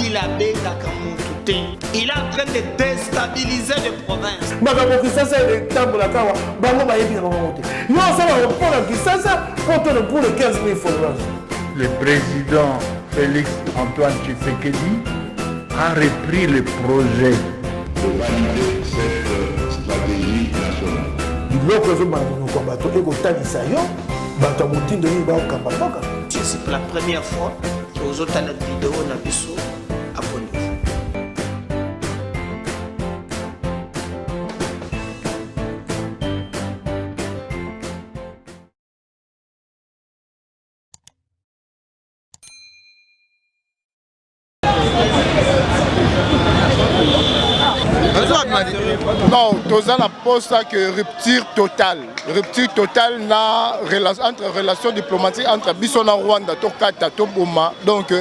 il a bien la Kamouté. Il est en train de déstabiliser les provinces. Le président Félix Antoine Tshisekedi a repris le projet de valider cette stratégie nationale. C'est la première fois que vous avez la vidéo na biso abonné. Non, tous la poste que rupture totale. Rupture totale entre relations diplomatiques entre Bissona Rwanda, Tokata, Toboma. Donc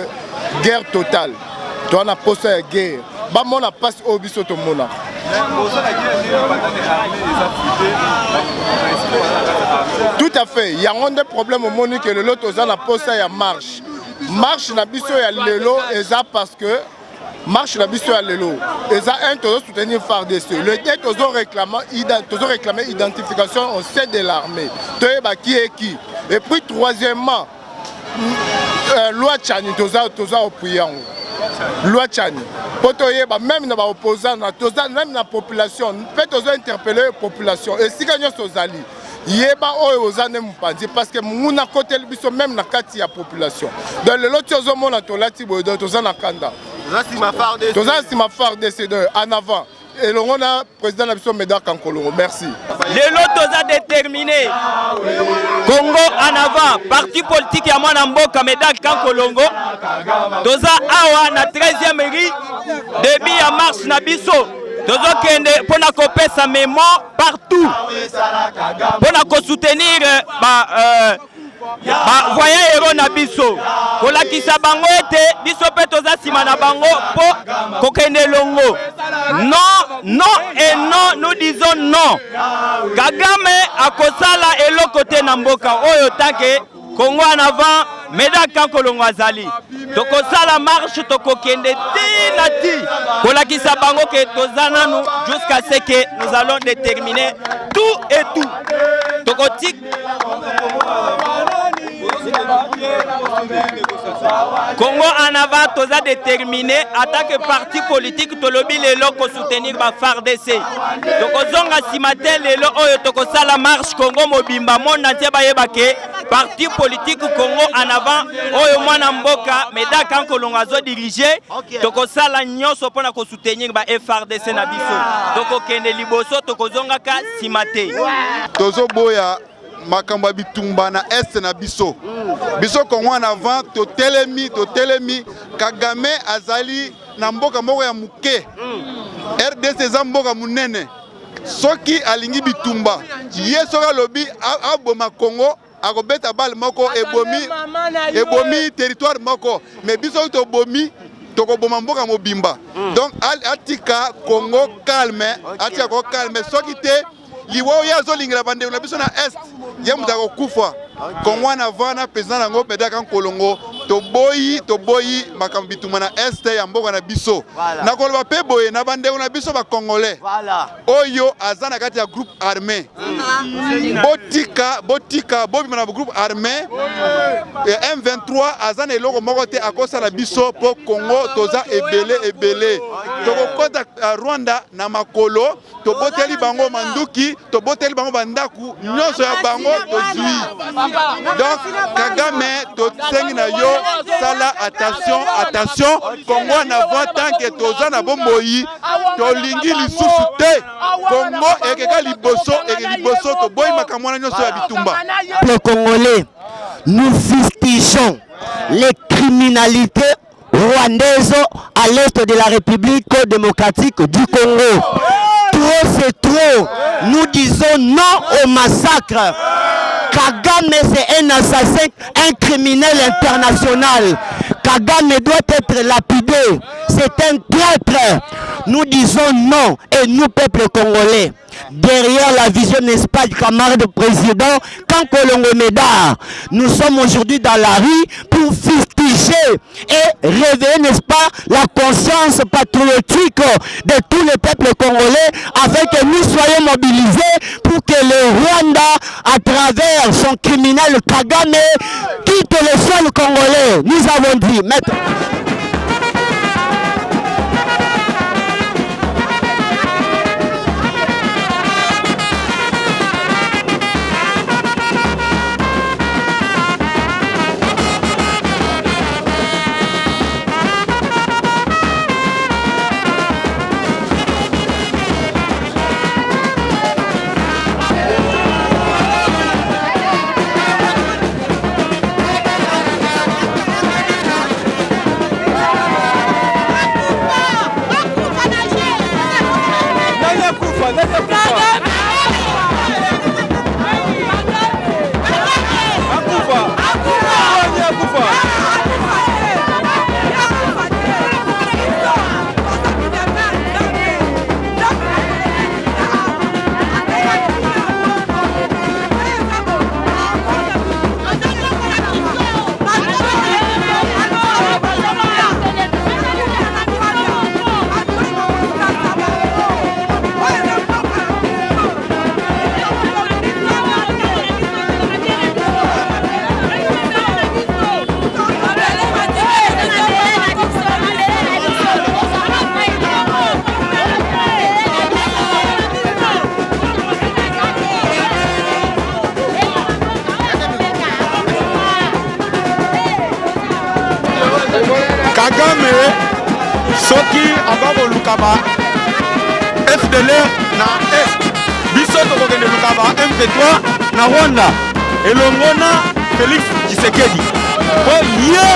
guerre totale. Tu as poste de guerre. Bah mon a passe au Bissoto Mona. Tout à fait. Il y a un des problèmes au monde que l'autre aux la poste à marche. Marche na biso ya lelo et ça parce que marche la biso à l'élo. Et ça, un toujours soutenir FARDC. Le deux toujours réclamé identification au sein de l'armée. Qui est qui. Et puis troisièmement, loi Tchani, toujours au Puyang. Loi Tchani. Même dans l'opposant, même dans la population, peut toujours interpeller la population. Et si gagnons aux alliés. Yeba aux années parce que mon à côté même na kati ya population. Dans le lot aux hommes on a tibo dans tous en akanda. Tous ma FARDC en avant. Et le président de la Médard Kankolongo. Merci. Les lots a déterminé. Congo en avant. Parti politique ya mwana mboka Médard Kankolongo. Toza awa na 13e mairie. Début à marche na biso. Tozo kende pona kopesa mémo partout. Pona soutenir voyez héros na biso. Kolakisa bango ete biso pe toza sima na bango po kokende longo. Non, non et non, nous disons non. Kagame akosala elo côté na mboka oyo tanke Congo en avant, Médard Kankolongo azali. Toko sala marche toko kende tinati. Kolakisa bango ke tozana nous jusqu'à ce que nous allons déterminer tout et tout. Toko tik Congo en avant, toza déterminé en tant que parti politique tolobi lelo ko soutenir ba FARDC. Toko zonga simatel lelo oyo toko sala marche Congo mobimba monde entier bayeba ke parti politique Congo en avant oyo mwana mboka Médard Kankolongo azo diriger toko sala nyonso pona ko soutenir ba FARDC na biso. Toko kende liboso toko zonga ka simate. Tozo boya makambo bitumba na est na biso. Biso Congo en avant to telemi Kagame azali na mboka moko ya muke. RDC za mboka munene. Soki alingi bitumba yesoka lobi aboma Congo akobeta bal moko ebomi territoire moko mais biso to bomi tokoboma mboka mobimba. Donc atika Congo calme, atika Congo calme soki te liwo yazo lingela bande na biso na est ye mutako kufa Congo na vana président nango Médard Kankolongo to boyi makambo bituma na est ya mboka na biso na koloba pe boye na bande na biso ba congolais oyo azana kati ya groupe armé botika bobi na groupe armé M23 azana eloko moko te akosa na biso po Congo toza ebele toko kota Rwanda na makolo to boteli bango manduki to boteli bango bandaku nyonso ya bango tozui. Donc Kagame to sengi na yo sala attention Congo en avant tant que toza na bomboyi to lingi lisusu te Congo ekeka liboso to boyi makambo na nyonso ya bitumba. Les Congolais, nous fustigeons les criminalités rwandaises à l'est de la République démocratique du Congo. Trop c'est trop. Nous disons non au massacre. Kagame c'est un assassin, un criminel international. Kagame doit être lapidé. C'est un traître. Nous disons non et nous, peuple congolais. Derrière la vision, n'est-ce pas, du camarade président Kankolongo Médard, nous sommes aujourd'hui dans la rue pour fustiger corriger et réveiller, n'est-ce pas, la conscience patriotique de tous les peuples congolais afin que nous soyons mobilisés pour que le Rwanda, à travers son criminel Kagame, quitte le sol congolais. Nous avons dit, maître. Kagame soki ava lukaba FDLR na Est biso tokokende lukaba M23 na Rwanda elongona Félix Tshisekedi po ye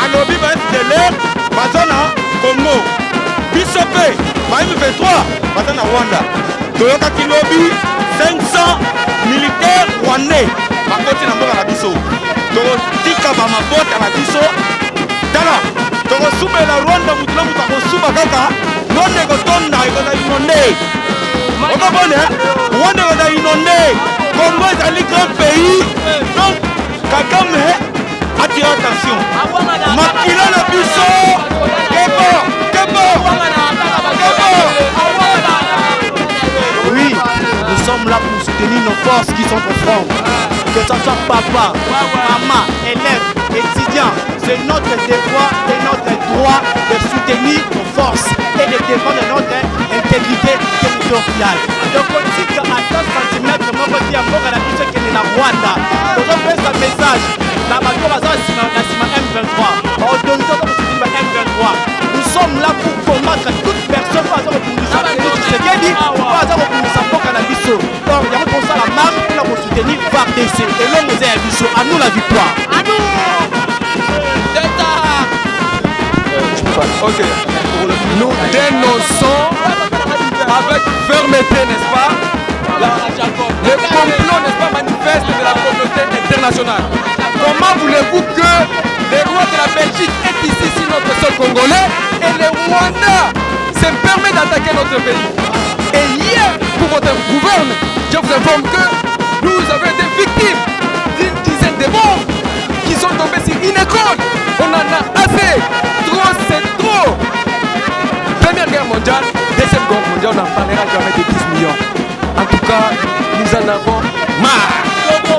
alobi ba FDLR baza na Congo biso pe ba M23 baza na Rwanda toyokaki lobi 500 militaires rwandais bakoti na mboka na biso tokotika bamabota na biso tala tokosubela Rwanda mutu na mutu akosuba kaka nonde kotonda ekoza inonde okobone Rwanda ekoza inonde Congo ezali grand pays donc Kagame attire attention makila na biso kebo Oui, nous sommes là pour soutenir nos forces qui sont au front. Que ce soit papa, maman, élève, étudiant, c'est notre devoir et notre droit de soutenir nos forces et de défendre notre intégrité territoriale. Donc on dit qu'à 100 cm, moi je dis à moi la mission qui est la Rwanda. Donc on fait ce message. La bateau va sortir la M23. Autorité pour soutenir la M23. Nous sommes là pour combattre toute personne qui va se retrouver donc il y a pour ça la marche pour soutenir FARDC et l'homme nous est à nous la victoire. À nous. Ok. Nous dénonçons avec fermeté, n'est-ce pas, le complot, n'est-ce pas, manifeste de la communauté internationale. Comment voulez-vous que les rois de la Belgique est ici sur notre sol congolais et les Rwandais se permettent d'attaquer notre pays? Et hier, pour votre gouverne, je vous informe que nous avons été victimes d'une dizaine de bombes qui sont tombées sur une école. On en a assez. Trop, c'est trop. Première guerre mondiale, deuxième guerre mondiale, on n'en parlera jamais de 10 millions. En tout cas, nous en avons marre.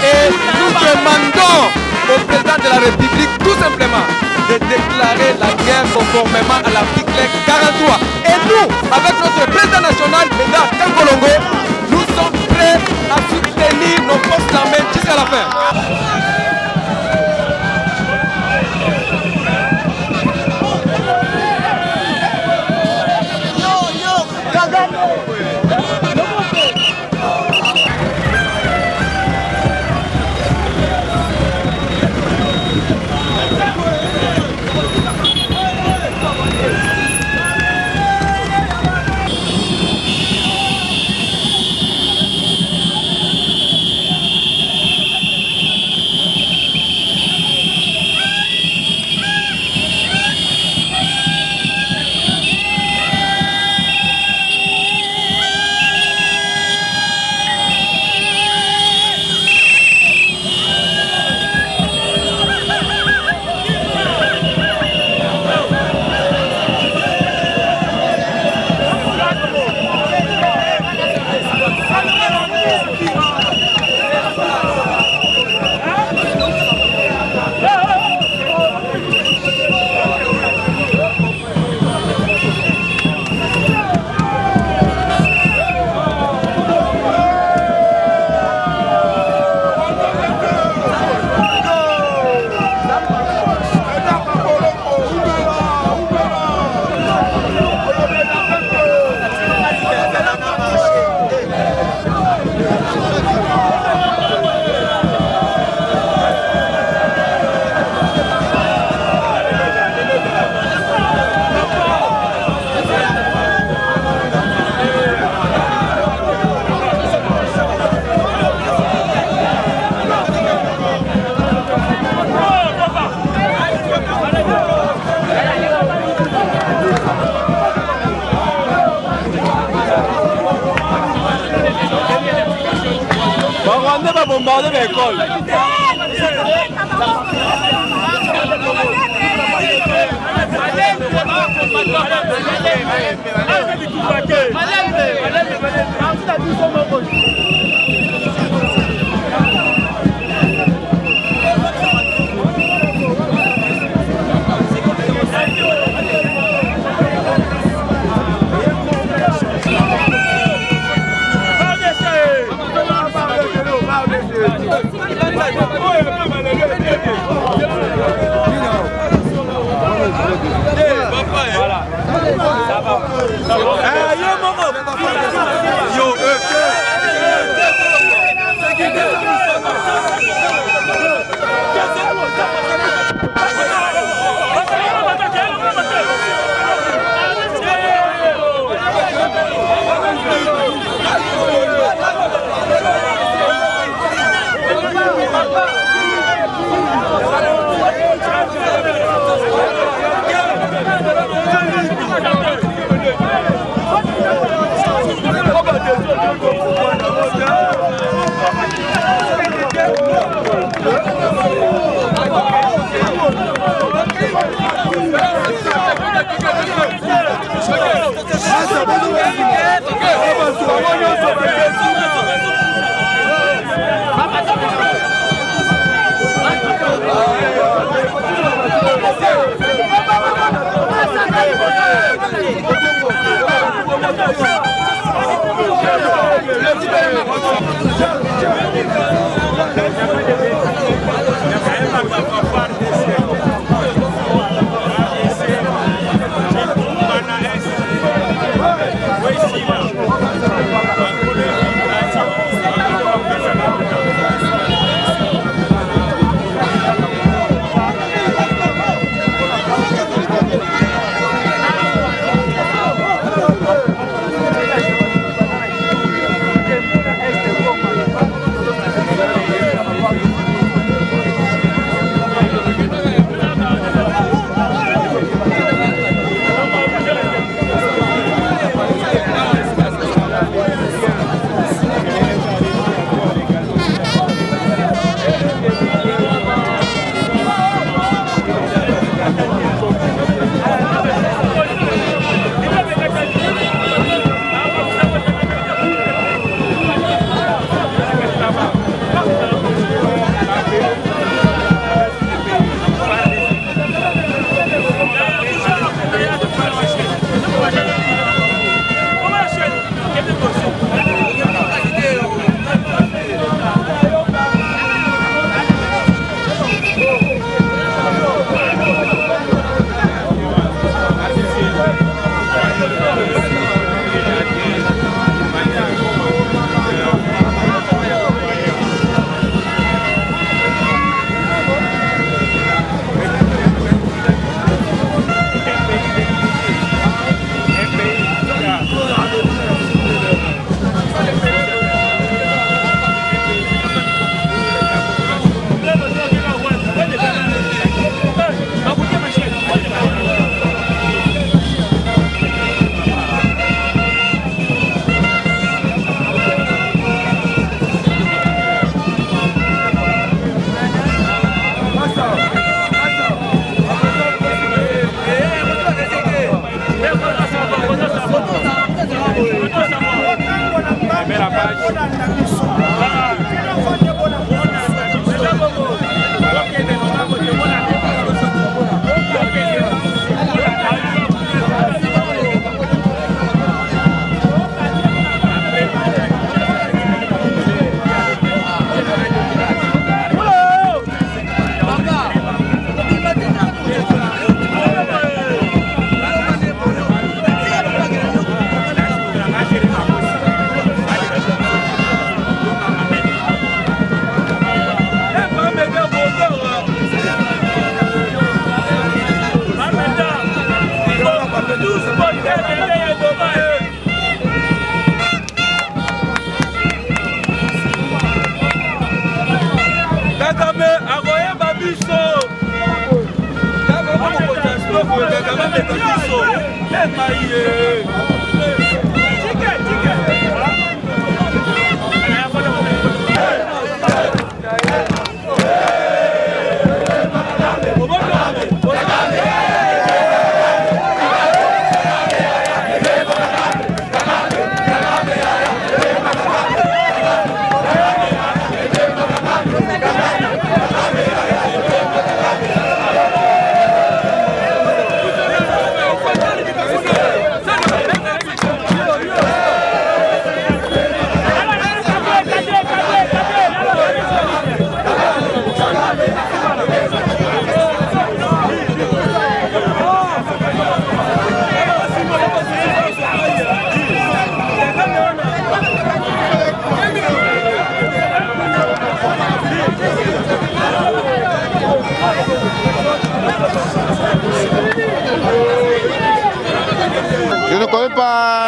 Et nous demandons au président de la République tout simplement de déclarer la guerre conformément à l'article 43. Et nous, avec notre président national, Médard Kankolongo, nous sommes prêts à soutenir nos forces armées jusqu'à la fin. de l'école.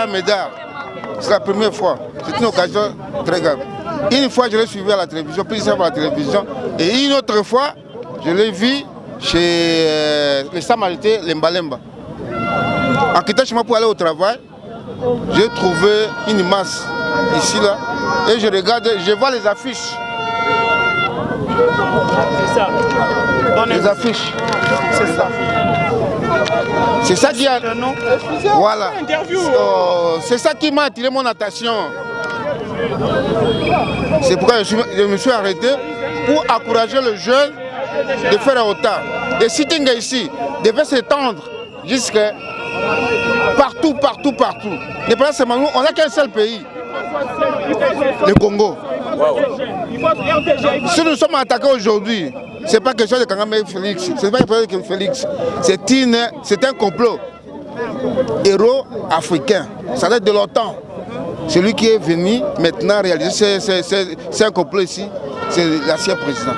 médaille. C'est la première fois. C'est une occasion très grave. Une fois, je l'ai suivi à la télévision, plusieurs fois à la télévision. Et une autre fois, je l'ai vu chez les Samarités, les Mbalemba. En quittant chez moi pour aller au travail, j'ai trouvé une masse ici, là. Et je regarde, je vois les affiches. C'est ça. Les affiches. C'est ça. C'est ça qui a... Voilà. C'est ça qui m'a attiré mon attention. C'est pourquoi je me suis arrêté pour encourager les jeunes de faire autant. Les sittings ici devaient s'étendre jusqu'à partout. On n'a qu'un seul pays, le Congo. Si nous sommes attaqués aujourd'hui, ce n'est pas quelque chose de Kagame Félix, c'est pas quelque chose de Félix, c'est un complot. Héros africain, ça date de longtemps. Celui qui est venu maintenant réaliser c'est un complot ici, c'est l'ancien président.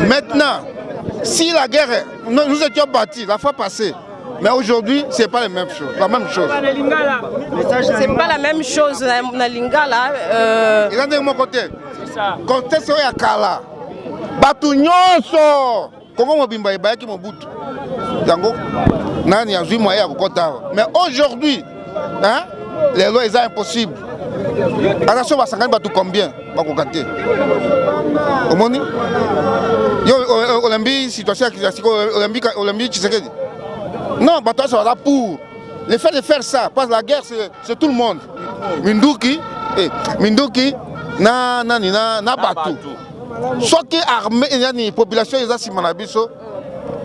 Maintenant, si la guerre, nous étions battus la fois passée, mais aujourd'hui, ce n'est pas la même chose. C'est pas la même chose na Lingala. Il y a de mon côté. Contexte ya kala. Batu nyonso. Comment mobimba ibayaki mobutu. Yango nani azui moyen ya kokota. Mais aujourd'hui, hein, les lois sont impossibles. Attention, basangani batu combien bakokate. Omoni? Yo olambi situation olambi Tshisekedi. Non, Batois sera là pour. Le fait de faire ça, parce que la guerre, c'est tout le monde. Minduki, na Batu. Soit qui armée, il y a une population, ils ont si manabiso,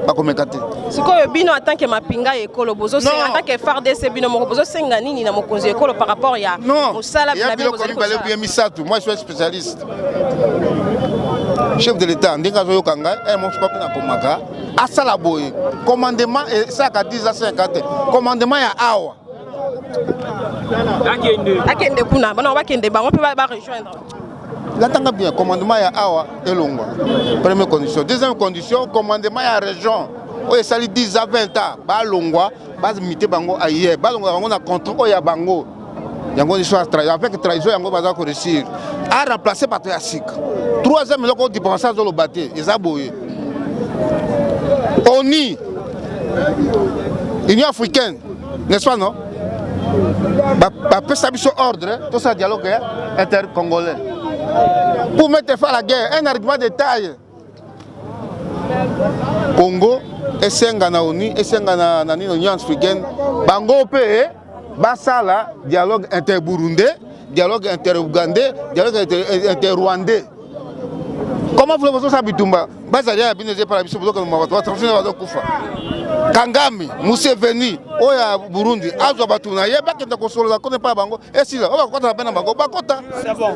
pas comme écarté. C'est quoi le bino en tant que mapinga écolo bozo, en tant que FARDC bino mo bozo sengani ni na mo konzi écolo par rapport ya musala bina bino bien misatu. Moi je suis spécialiste. Chef de l'État, ndinga zo yokanga, mon papa na komaka. Asala boye, commandement et ça qu'a 10 à 50. Commandement ya awa. Akende kuna, bana bakende ba on peut pas rejoindre. L'entendre bien, commandement ya awa et longo. Première condition. Deuxième condition, commandement ya région. Oye sali 10 à 20 ans, ba longwa, ba mité bango ailleurs, ba longwa bango na contre oya bango. Yango histoire avec trahison yango baza ko réussir. A remplacer par Yassik. Troisième loko dipensage dans le bâti, eza boye. ONU, Union africaine, n'est-ce pas non? Peut s'habiller ordre, tout ça dialogue inter-congolais. Pour mettre fin à la guerre, un argument de taille. Congo, et Sengana ONU, et Sengana Union africaine, Bango P, Basala, dialogue inter-burundais, dialogue inter-ougandais, dialogue inter-rwandais. Comment voulez-vous ça bitumba? Bazalia a bien par la mission pour que nous avons transféré à Kufa. Kangami, Museveni, Oya Burundi, Azwa Batuna, Yaba qui est consolé, on ne connaît pas Bango. Et si là, on va compter la peine à Bango, Bakota. C'est bon.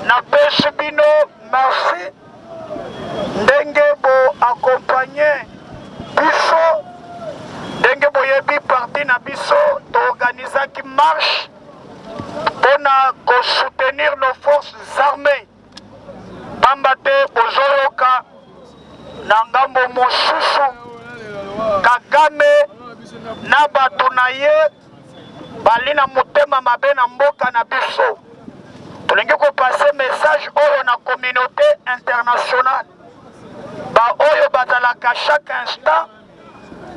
Napesi bino merci ndenge bo accompagner biso ndenge boyebi parti na biso toorganisaki marche pona soutenir nos forces armées pamba te bozoyoka na ngambo mosusu Kagame na bato na ye bali na motema mabe na mboka na biso. Tolingi ko passer message oyo na communauté internationale ba oyo bazalaka chaque instant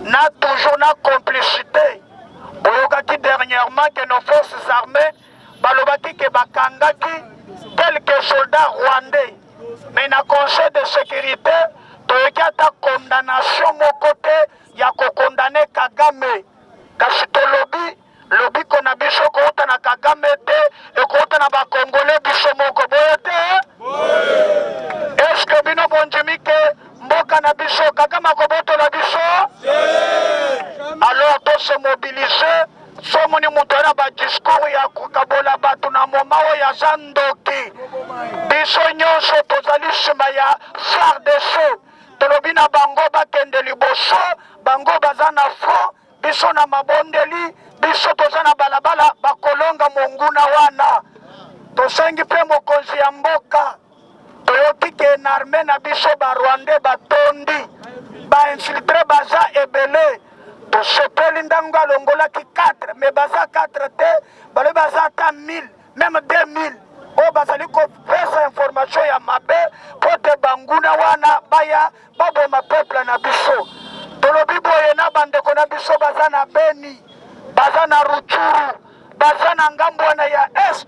na toujours na complicité. Boyokaki dernièrement que nos forces armées balobaki ke bakangaki quelques soldats rwandais, mais na conseil de sécurité toyoki ata condamnation moko te ya kokondane Kagame. Kasi tolobi lobi kona biso kouta na Kagame te ekouta na bakongole biso moko boye te. Est-ce que bino bonjimi ke mboka na biso Kagame akoboto na biso? Alors to se mobiliser somoni mutu na ba discours ya kukabola bato na moma oyo ya zandoki biso nyonso tozali nsima ya FARDC. Tolobi na bango bakende liboso bango baza na front biso na mabondeli biso toza na balabala bakolonga monguna wana. Tosengi mpe mokonzi ya mboka toyoki ke na arme na biso barwandais batondi bainfiltre baza ebele. Tosepeli ndango alongolaki 4 mais baza 4 te bale baza ata 1000 même 2000 oyo bazali kopesa information ya mabe po te banguna wana baya baboma peuple na biso. Tolobi boye na bandeko na biso baza na Beni, baza na Rutshuru, baza na ngambo wana ya est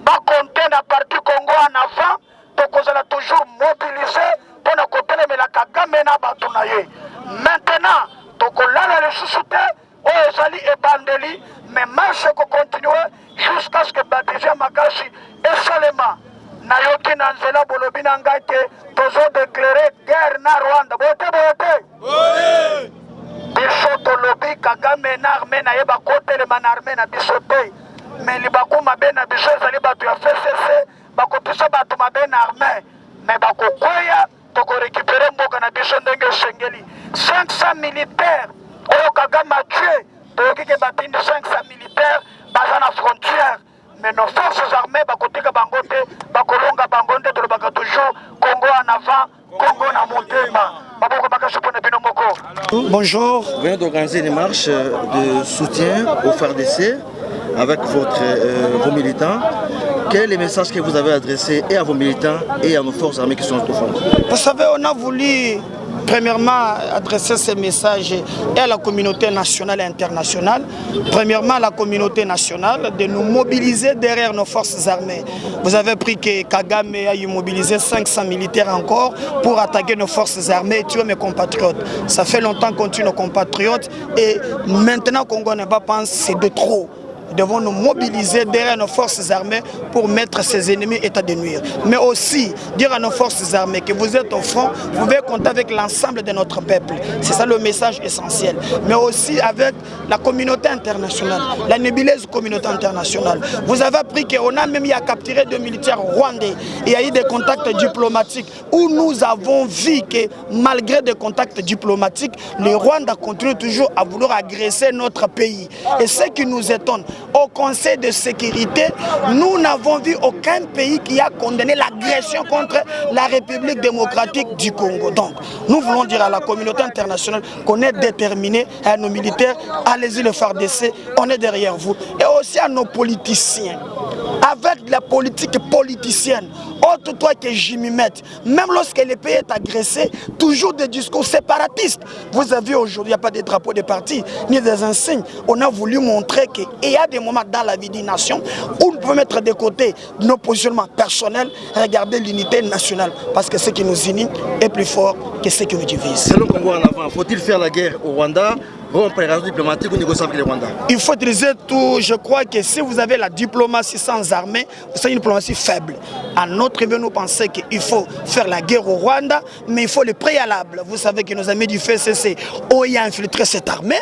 bakonte na parti Congo en avant. Tokozala toujours mobilisé mpona kotelemela Kagame na bato na ye. Maintenant tokolala lisusu te oyo ezali ebandeli mais marche kokontinue jusqu'à ce que baptise makasi esalema. Nayoki na nzela bolobi na ngai te tozodéclare guerre na Rwanda bote biso tolobi Kagame na arme na ye bakotelema na arme na biso te mais libaku mabe na biso ezali bato ya FCC bakopesa bato mabe na arme mais bakokweya tokorécupere mboka na biso ndenge esengeli. 500 militaires oyo Kagame a tué toyoki ke batindi 500 militaires baza na frontière mais nos forces armées bakotika bango te bakolonga bango nde tolobaka toujours Congo en avant Congo na motema baboko bakasopona bino moko. Bonjour, vous venez d'organiser une marche de soutien au FARDC avec vos militants. Quel est le message que vous avez adressé et à vos militants et à nos forces armées qui sont au front? Vous savez, on a voulu premièrement adresser ces messages à la communauté nationale et internationale. Premièrement, à la communauté nationale de nous mobiliser derrière nos forces armées. Vous avez pris que Kagame a mobilisé 500 militaires encore pour attaquer nos forces armées et tuer mes compatriotes. Ça fait longtemps qu'on tue nos compatriotes et maintenant Congo ne va pas penser c'est de trop. Nous devons nous mobiliser derrière nos forces armées pour mettre ces ennemis état de nuire. Mais aussi dire à nos forces armées que vous êtes au front, vous pouvez compter avec l'ensemble de notre peuple. C'est ça le message essentiel. Mais aussi avec la communauté internationale, la nébuleuse communauté internationale. Vous avez appris qu'on a même capturé 2 militaires rwandais. Il y a eu des contacts diplomatiques où nous avons vu que malgré des contacts diplomatiques, le Rwanda continue toujours à vouloir agresser notre pays. Et ce qui nous étonne, au Conseil de sécurité, nous n'avons vu aucun pays qui a condamné l'agression contre la République démocratique du Congo. Donc, nous voulons dire à la communauté internationale qu'on est déterminé, à nos militaires, allez-y le FARDC, on est derrière vous. Et aussi à nos politiciens, avec la politique politicienne, autre toi que Jimmy Met, même lorsque le pays est agressé, toujours des discours séparatistes. Vous avez aujourd'hui, il n'y a pas de drapeaux de parti, ni des insignes. On a voulu montrer qu'il y a des moments dans la vie d'une nation où nous pouvons mettre de côté nos positionnements personnels, regarder l'unité nationale, parce que ce qui nous unit est plus fort que ce qui nous divise. Selon Congo en avant, faut-il faire la guerre au Rwanda, rompre les relations diplomatiques ou négocier avec le Rwanda? Il faut utiliser tout. Je crois que si vous avez la diplomatie sans armée, c'est une diplomatie faible. À notre niveau, nous pensons qu'il faut faire la guerre au Rwanda, mais il faut le préalable. Vous savez que nos amis du FCC ont infiltré cette armée.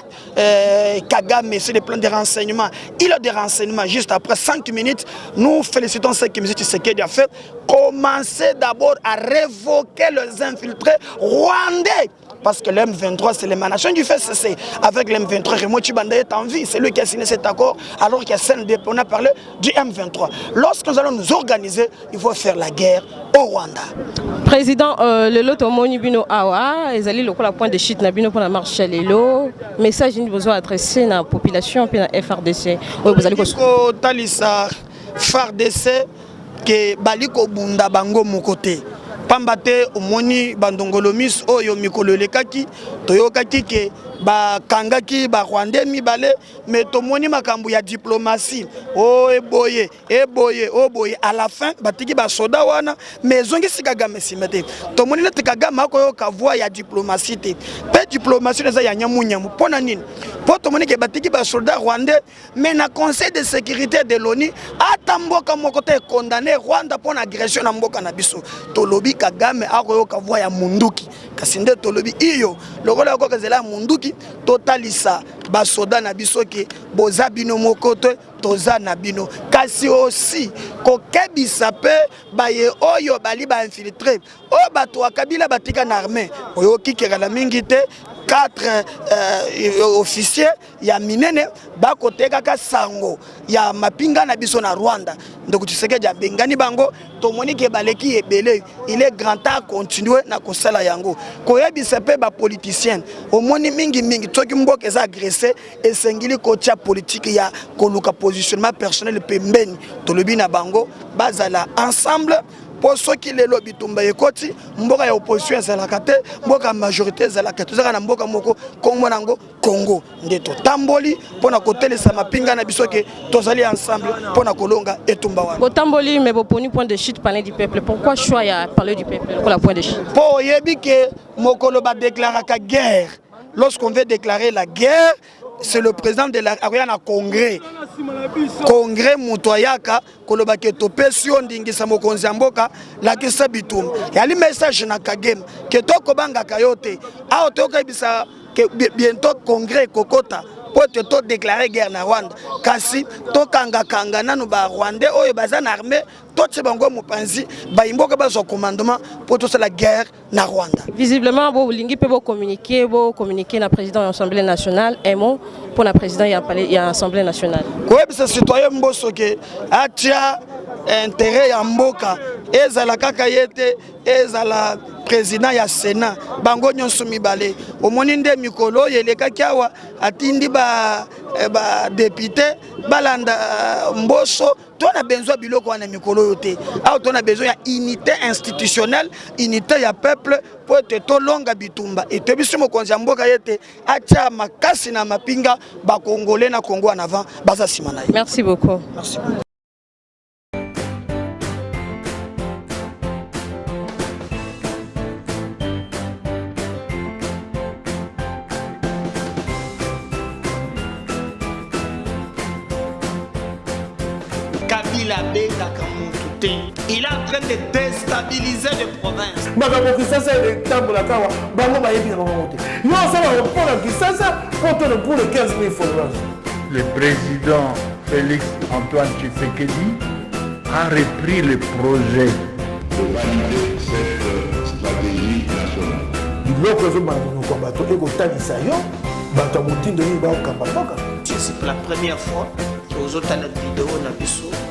Kagame, sur le plan des renseignements, il a des renseignements juste après 5 minutes. Nous félicitons ce que M. Tshisekedi a fait. Commencez d'abord à révoquer les infiltrés rwandais. Parce que l'M23, c'est l'émanation du FCC. Avec l'M23, Raymond Tshibanda est en vie. C'est lui qui a signé cet accord, alors qu'il y a CNDP. On a parlé du M23. Lorsque nous allons nous organiser, il faut faire la guerre au Rwanda. Président, le lot au Moni Bino Awa, ils allaient le point de chute Nabino pour la marche à l'élo. Message nous besoin adressé à la population et à la FRDC. Oui, vous allez ko talisa FRDC que baliko bunda bango mon côté. Pambate omoni bandongolomis oyo mikolo lekaki toyokaki ke bakangaki ba Rwandais mibale mais tomoni makambo ya diplomatie o eboye à la fin batiki ba soda wana mais zongi sikagame simete tomoni le tikagame akoyo ka voix ya diplomatie te pe diplomatie neza ya nyamunyamu pona nini po tomoni ke batiki ba soda Rwandais mais na conseil de sécurité de l'ONU atamboka moko te condamné Rwanda pona agression na mboka na biso tolobi Kagame akoyo ka voix ya munduki kasinde tolobi iyo lokola ko kezela munduki totalisa basoda na biso ke boza bino mokoto toza na bino kasi aussi kokebisa pe baye oyo bali ba infiltré o bato akabila batika na armée oyo kikera la mingi te 4 officiers ya minene bakoteka ka sango ya mapinga na biso na Rwanda ndoko Tshisekedi bengani bango tomoni ke baleki ebele il est grand temps continuer na kosala yango koyebisa pe ba politiciens omoni mingi toki mboka eza agressé esengili kotia politique ya koluka positionnement personnel pembeni tolobi na bango bazala ensemble pour ceux qui les lobby tumba ekoti mboka ya opposition ezalaka te mboka majorité ezalaka tozaka na mboka moko Congo nango Congo ndeto tamboli pona kotelesa mapinga na biso ke tozali ensemble pona kolonga etumba wana botamboli mais boponi point de chute parler du peuple. Pourquoi choix ya parler du peuple pour la point de chute? Po yebi ke mokolo ba déclaraka guerre. Lorsqu'on veut déclarer la guerre, c'est le président de la Ariana Congrès. Congrès Moutoyaka, Kolobake Topesio Ndingisa Mokonzi Mboka, la Kisa Bitum. Il y a le message na Kagame que Tokobanga Kayote, a Otoka Bisa, que bientôt Congrès Kokota. Pour te déclarer guerre na Rwanda. Kasi tokanga kanga nanu ba Rwandais oyo bazana armée tout bango mupanzi ba imboka ba son commandement pour toute la guerre na Rwanda. Visiblement bo lingi pe bo communiquer na président de l'Assemblée nationale un mot pour la président ya l'Assemblée nationale. Ko ebisa citoyen mboso ke atia intérêt ya mboka ezala kaka yete ezala président ya Sénat bango nyonso mibale omoni nde mikolo yelekaki awa atindi ba député balanda mboso to na besoin biloko wana mikolo yote aw to na besoin ya unité institutionnelle unité ya peuple pour te tolonga bitumba et te biso mokonzi ya mboka yete atia makasi na mapinga ba congolais na Congo en avant baza simana. Merci beaucoup. Merci. Il est en train de déstabiliser les provinces. Le président Félix Antoine Tshisekedi a repris le projet de valider cette stratégie nationale. C'est la première fois bozotala vidéo na biso